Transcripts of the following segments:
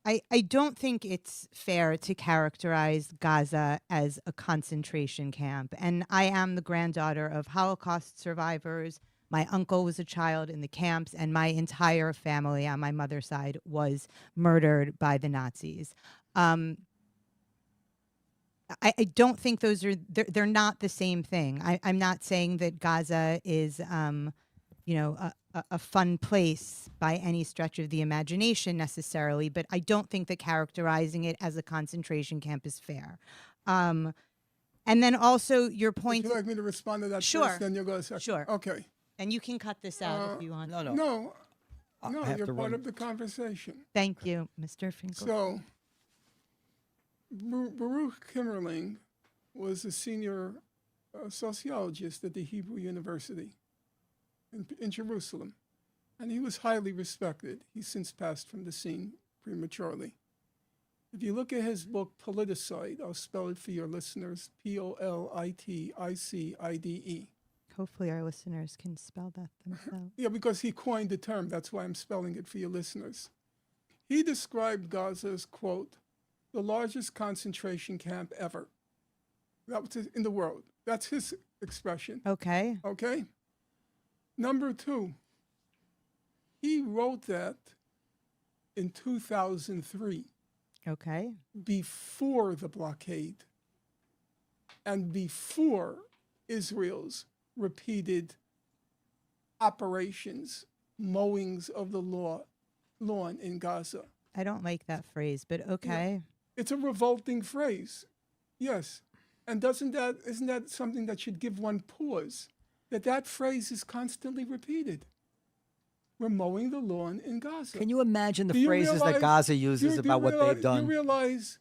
I don't think it's fair to characterize Gaza as a concentration camp. And I am the granddaughter of Holocaust survivors. My uncle was a child in the camps, and my entire family on my mother's side was murdered by the Nazis. Um, I don't think they're not the same thing. I'm not saying that Gaza is, a fun place by any stretch of the imagination necessarily, but I don't think that characterizing it as a concentration camp is fair. And then also your Would point. you like me to respond to that Sure. first, then you'll go second? Sure. Okay. And you can cut this out if you want. No, no. No, I no, have you're to part run. of the conversation. Thank you, Mr. Finkel. So, Baruch Kimmerling was a senior sociologist at the Hebrew University in Jerusalem, and he was highly respected. He's since passed from the scene prematurely. If you look at his book, Politicide, I'll spell it for your listeners, Politicide. Hopefully our listeners can spell that themselves. Yeah, because he coined the term. That's why I'm spelling it for your listeners. He described Gaza as, quote, the largest concentration camp ever. That was in the world. That's his expression. Okay. Okay? Number two, he wrote that in 2003, Okay. before the blockade and before Israel's repeated operations, mowings of the lawn in Gaza. I don't like that phrase, but okay. It's a revolting phrase. Yes. And isn't that something that should give one pause? That phrase is constantly repeated. We're mowing the lawn in Gaza. Can you imagine Do the you phrases that realize- Gaza do you- uses do you about what realize- they've done? You realize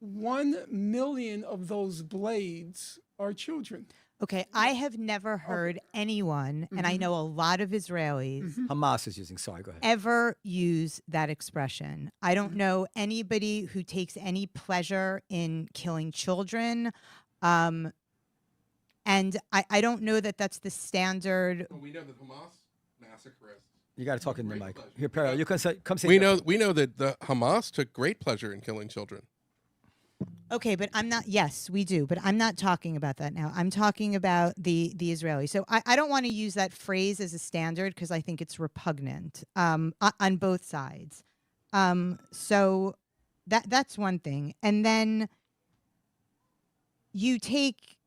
1 million of those blades are children. Okay, I have never heard anyone, and I know a lot of Israelis, Hamas is using. Sorry, go ahead. ever use that expression. I don't know anybody who takes any pleasure in killing children. And I don't know that that's the standard. Well, we know that Hamas massacrists. You got to talk in the Great mic. pleasure. Here, Perry, you can say, come say. We know that the Hamas took great pleasure in killing children. Okay, but I'm not. Yes, we do, but I'm not talking about that now. I'm talking about the Israelis. So I don't want to use that phrase as a standard because I think it's repugnant on both sides. So that's one thing, and then you take,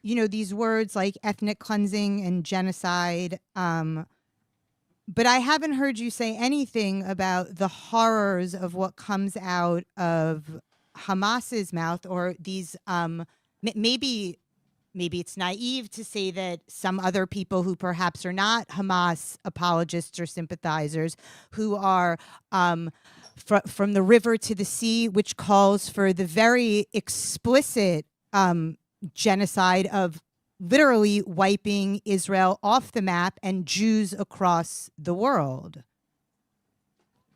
these words like ethnic cleansing and genocide. But I haven't heard you say anything about the horrors of what comes out of Hamas's mouth, or these maybe it's naive to say that some other people who perhaps are not Hamas apologists or sympathizers, who are from the river to the sea, which calls for the very explicit genocide of literally wiping Israel off the map and Jews across the world.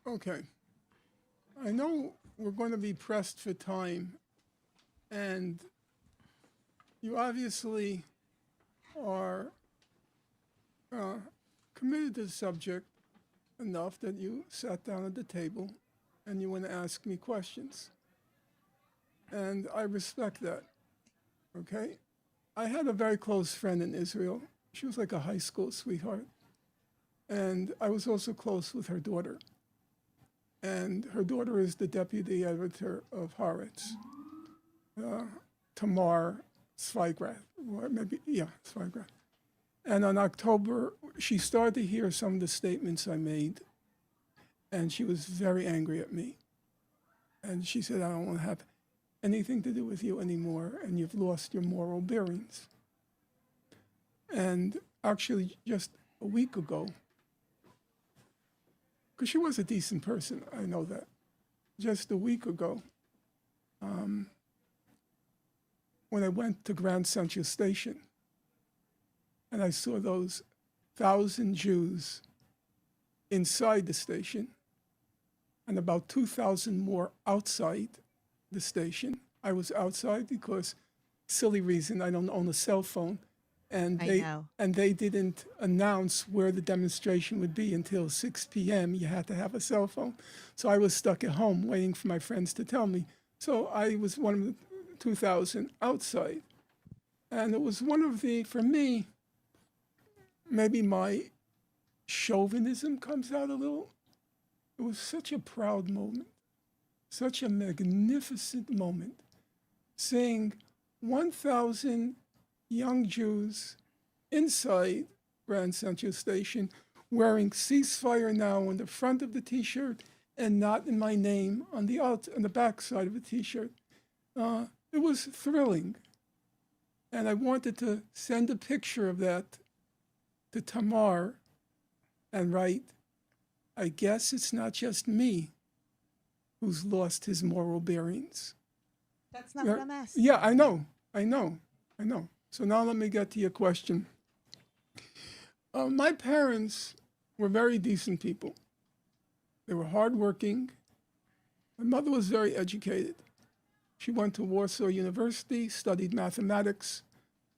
Okay. I know we're going to be pressed for time, and you obviously are committed to the subject enough that you sat down at the table and you want to ask me questions. And I respect that, okay? I had a very close friend in Israel. She was like a high school sweetheart. And I was also close with her daughter. And her daughter is the deputy editor of Haaretz, Tamar Zweigrath, or maybe, yeah, Zweigrath. And on October, she started to hear some of the statements I made, and she was very angry at me. And she said, I don't want to have anything to do with you anymore, and you've lost your moral bearings. And actually, just a week ago, because she was a decent person, I know that. Just a week ago, when I went to Grand Central Station, and I saw those 1,000 Jews inside the station, and about 2,000 more outside the station. I was outside because, silly reason, I don't own a cell phone, And I they know. and they didn't announce where the demonstration would be until 6 p.m. You had to have a cell phone. So I was stuck at home waiting for my friends to tell me. So I was one of the 2,000 outside. And it was one of the, for me, maybe my chauvinism comes out a little. It was such a proud moment, such a magnificent moment, seeing 1,000 young Jews inside Grand Central Station wearing "Ceasefire Now" on the front of the T-shirt and "Not in My Name" on the back side of the T-shirt. It was thrilling, and I wanted to send a picture of that to Tamar and write, "I guess it's not just me who's lost his moral bearings." That's not what I'm asking. Yeah, I know. So now let me get to your question. My parents were very decent people. They were hardworking. My mother was very educated. She went to Warsaw University, studied mathematics,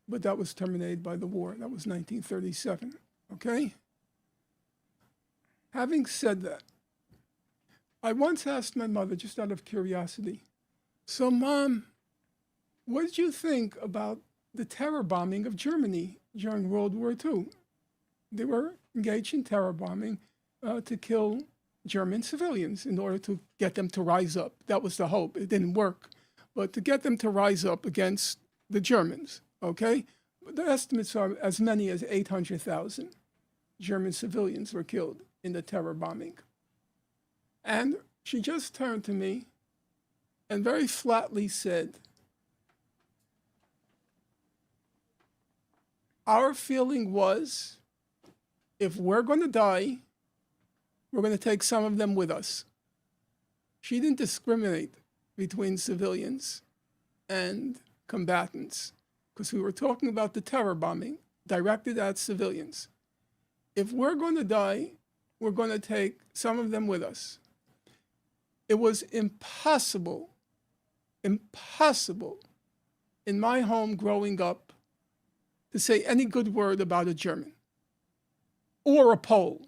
but that was terminated by the war. That was 1937, okay? Having said that, I once asked my mother, just out of curiosity, "So, Mom, what did you think about the terror bombing of Germany during World War II?" They were engaged in terror bombing to kill German civilians in order to get them to rise up. That was the hope. It didn't work, but to get them to rise up against the Germans, okay? The estimates are as many as 800,000 German civilians were killed in the terror bombing. And she just turned to me and very flatly said, "Our feeling was, if we're going to die, we're going to take some of them with us." She didn't discriminate between civilians and combatants, because we were talking about the terror bombing directed at civilians. If we're going to die, we're going to take some of them with us. It was impossible in my home growing up to say any good word about a German or a Pole.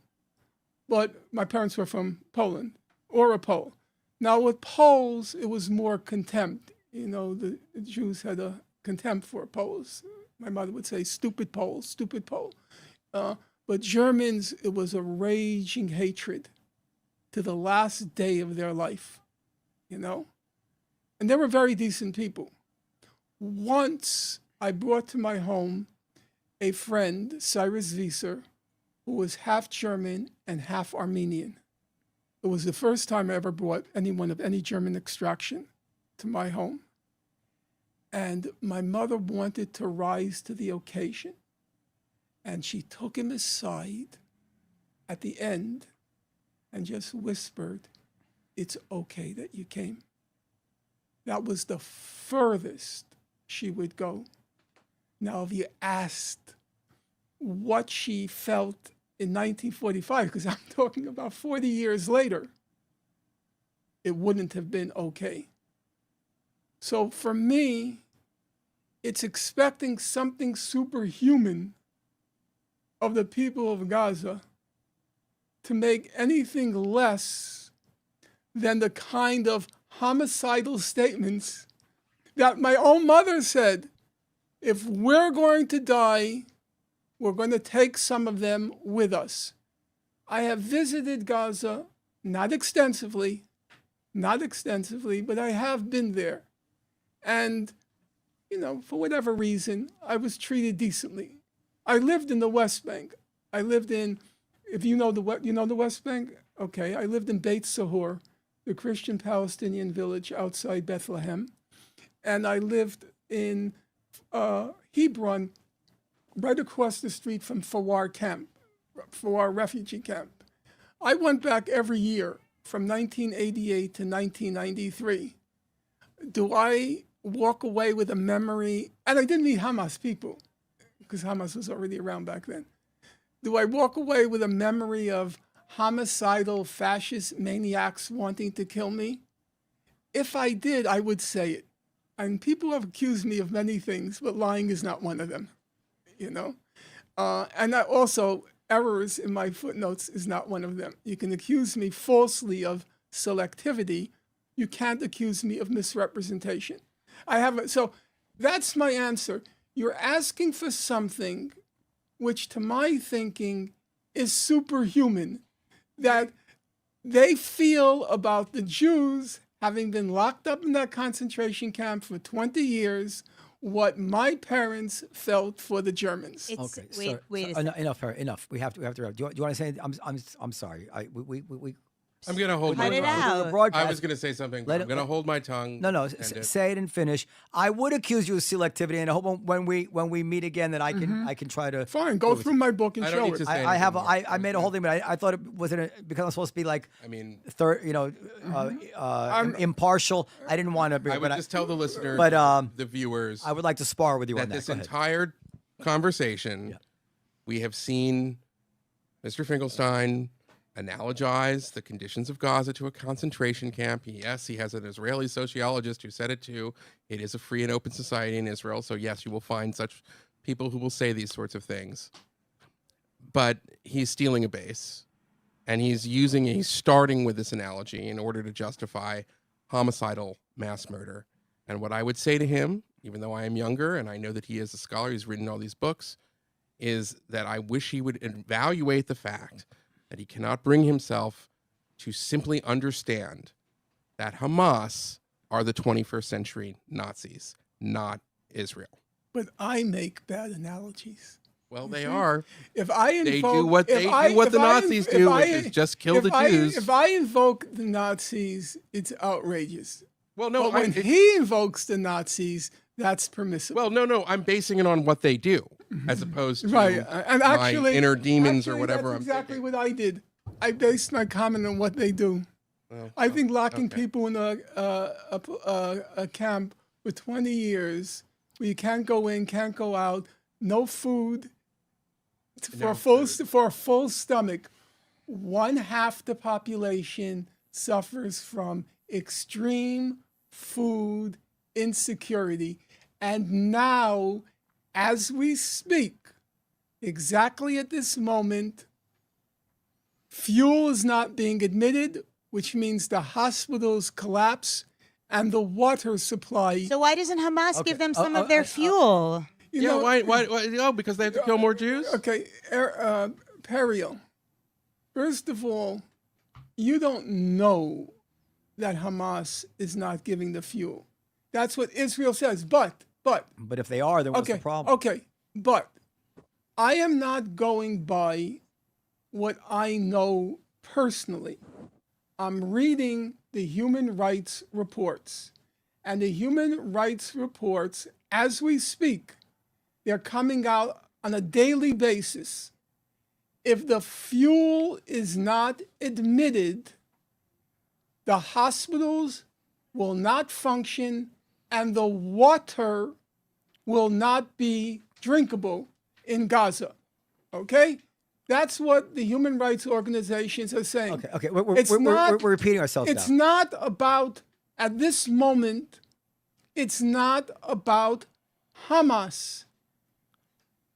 But my parents were from Poland, or a Pole. Now with Poles, it was more contempt. You know, the Jews had a contempt for Poles. My mother would say, "Stupid Pole, stupid Pole." But Germans, it was a raging hatred to the last day of their life, you know? And they were very decent people. Once I brought to my home a friend, Cyrus Wieser, who was half German and half Armenian. It was the first time I ever brought anyone of any German extraction to my home. And my mother wanted to rise to the occasion. And she took him aside at the end and just whispered, "It's okay that you came." That was the furthest she would go. Now, if you asked what she felt in 1945, because I'm talking about 40 years later, it wouldn't have been okay. So for me, it's expecting something superhuman of the people of Gaza to make anything less than the kind of homicidal statements that my own mother said. If we're going to die, we're going to take some of them with us. I have visited Gaza, not extensively, but I have been there. And, you know, for whatever reason, I was treated decently. I lived in the West Bank. I lived in, if you know the West Bank? Okay, I lived in Beit Sahur, the Christian Palestinian village outside Bethlehem. And I lived in Hebron, right across the street from Fawar refugee camp. I went back every year from 1988 to 1993. Do I walk away with a memory? And I didn't meet Hamas people, because Hamas was already around back then. Do I walk away with a memory of homicidal fascist maniacs wanting to kill me? If I did, I would say it. And people have accused me of many things, but lying is not one of them. And also, errors in my footnotes is not one of them. You can accuse me falsely of selectivity. You can't accuse me of misrepresentation. So that's my answer. You're asking for something which, to my thinking, is superhuman, that they feel about the Jews having been locked up in that concentration camp for 20 years, what my parents felt for the Germans. Okay, Wait a second. enough. We have to wrap. Do you want to say? I'm sorry. I'm going to hold my Cut it tongue. out. I was going to say something. But I'm going to hold my tongue. No. and it- Say it and finish. I would accuse you of selectivity, and I hope when we meet again that I can try to. Fine, go through my book and I don't show need it. to say I have anything more. I made a whole thing, but I thought it wasn't because I'm supposed to be like I mean, impartial. I didn't want to. I would just tell the listeners, but, the viewers, I would like to spar with you that on that. this Go ahead. entire conversation, we have seen Mr. Finkelstein analogize the conditions of Gaza to a concentration camp. Yes, he has an Israeli sociologist who said it too. It is a free and open society in Israel. So yes, you will find such people who will say these sorts of things. But he's stealing a base, and he's starting with this analogy in order to justify homicidal mass murder. And what I would say to him, even though I am younger and I know that he is a scholar, he's written all these books, is that I wish he would evaluate the fact that he cannot bring himself to simply understand that Hamas are the 21st century Nazis, not Israel. But I make bad analogies. Well, they are. If I invoke, They do what the Nazis do, which is just kill the Jews. If I invoke the Nazis, it's outrageous. Well, no, But when he invokes the Nazis, that's permissible. well, no. I'm basing it on what they do, as opposed to Right, and actually, my inner demons or actually, whatever. That's I'm exactly thinking. what I did. I based my comment on what they do. Well, I think locking okay. people in a camp for 20 years, where you can't go in, can't go out, no food, for a full stomach, 1/2 the population suffers from extreme food insecurity. And now, as we speak, exactly at this moment, fuel is not being admitted, which means the hospitals collapse and the water supply. So why doesn't Hamas give them some of oh, their fuel? You Yeah, know, why? Oh, because they have to kill more Jews? Okay, Periel, first of all, you don't know that Hamas is not giving the fuel. That's what Israel says. But But if they are, then what's okay, the problem? okay, but I am not going by what I know personally. I'm reading the human rights reports, and the human rights reports, as we speak, they're coming out on a daily basis. If the fuel is not admitted, the hospitals will not function and the water will not be drinkable in Gaza. Okay? That's what the human rights organizations are saying. Okay. We're repeating ourselves It's now. not about, at this moment, it's not about Hamas.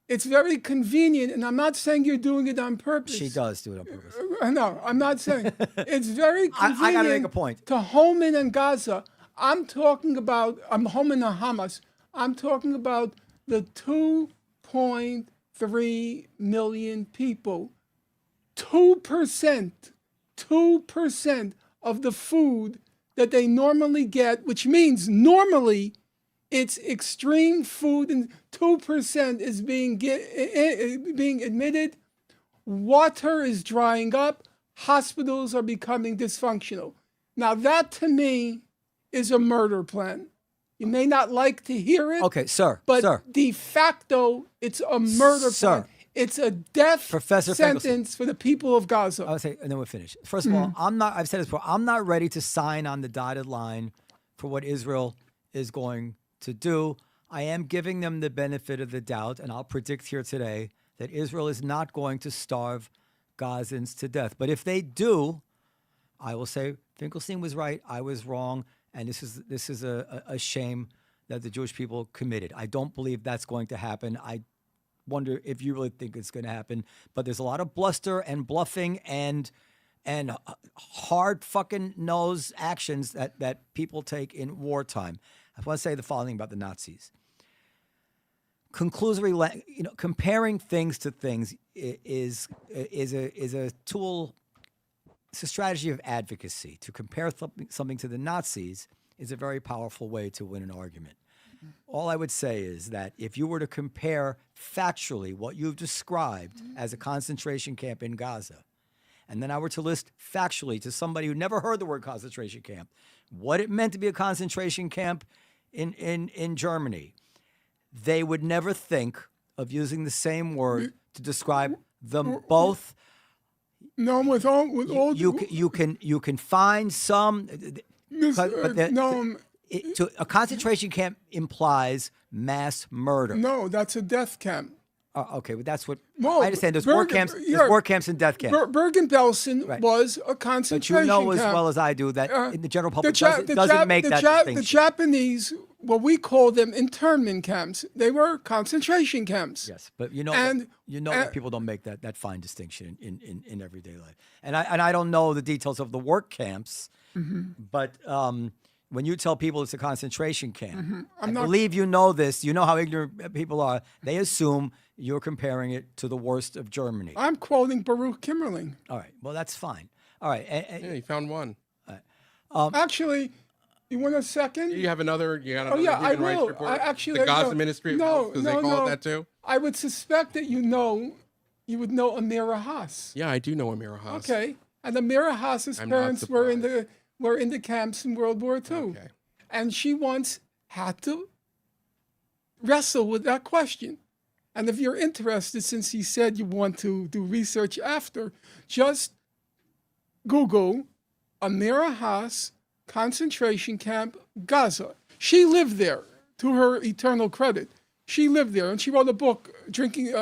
It's very convenient, and I'm not saying you're doing it on purpose. She does do it on purpose. No, I'm not saying. It's very convenient I gotta make a point. to home in Gaza. I'm home in Hamas. I'm talking about the 2.3 million people. 2% of the food that they normally get, which means normally it's extreme food, and 2% is being admitted. Water is drying up. Hospitals are becoming dysfunctional. Now that to me is a murder plan. You may not like to hear it. Okay, sir. But sir. de facto, it's a murder Sir. plan. It's a death Professor sentence for the people of Gaza. I'll say, and then we'll finish. First of all, I've said this before, I'm not ready to sign on the dotted line for what Israel is going to do. I am giving them the benefit of the doubt, and I'll predict here today that Israel is not going to starve Gazans to death. But if they do, I will say Finkelstein was right, I was wrong, and this is a shame that the Jewish people committed. I don't believe that's going to happen. wonder if you really think it's going to happen. But there's a lot of bluster and bluffing and hard fucking nose actions that people take in wartime. I want to say the following about the Nazis. Conclusory, comparing things to things is a tool. It's a strategy of advocacy. To compare something to the Nazis is a very powerful way to win an argument. All I would say is that if you were to compare factually what you've described as a concentration camp in Gaza, and then I were to list factually to somebody who never heard the word concentration camp, what it meant to be a concentration camp in Germany, they would never think of using the same word to describe them both. No, with all You can find some, a concentration camp implies mass murder. No, that's a death camp. Okay, but that's what No, I understand. There's war camps. There's war camps and death camps. Bergen-Belsen was a concentration But you know camp. as well as I do that in the general public doesn't make that distinction. The Japanese, well, we call them internment camps. They were concentration camps. Yes, but that people don't make that fine distinction in everyday life. And I don't know the details of the work camps, but when you tell people it's a concentration camp, I believe you know this. You know how ignorant people are. They assume you're comparing it to the worst of Germany. I'm quoting Baruch Kimmerling. All right. Well, that's fine. All right. Yeah, you found one. Actually, you want a second? You have another. You got another I human rights will. report? Actually, the Gaza Ministry of Health, because they call it that too. I would suspect that you would know Amira Haas. Yeah, I do know Amira Haas. Okay, and Amira Haas's parents were in the camps in World War II, Okay. and she once had to wrestle with that question. And if you're interested, since he said you want to do research after, just Google Amira Haas concentration camp, Gaza. She lived there, to her eternal credit. She lived there, and she wrote a book, Drinking.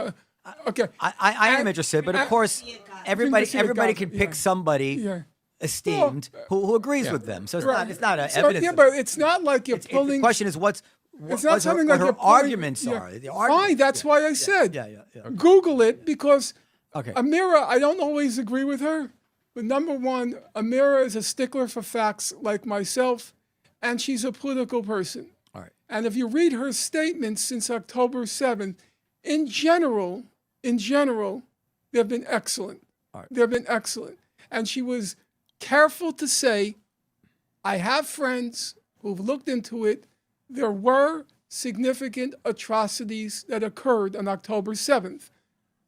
Okay. I am interested, but of course, everybody can pick somebody esteemed who agrees with them. So it's not an evidence. Yeah, but it's not like you're pulling. The question is what her arguments are. The Fine, that's why I said. Yeah. Google it, because Okay. Amira, I don't always agree with her. But number one, Amira is a stickler for facts like myself, and she's a political person. All right. And if you read her statements since October 7th, in general, they've been excellent. All right. They've been excellent. And she was careful to say, I have friends who've looked into it. There were significant atrocities that occurred on October 7th.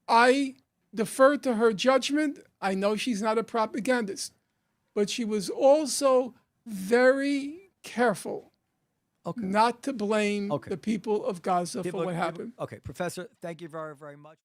I defer to her judgment. I know she's not a propagandist, but she was also very careful not to blame the people of Gaza for what happened. Okay, Professor, thank you very, very much.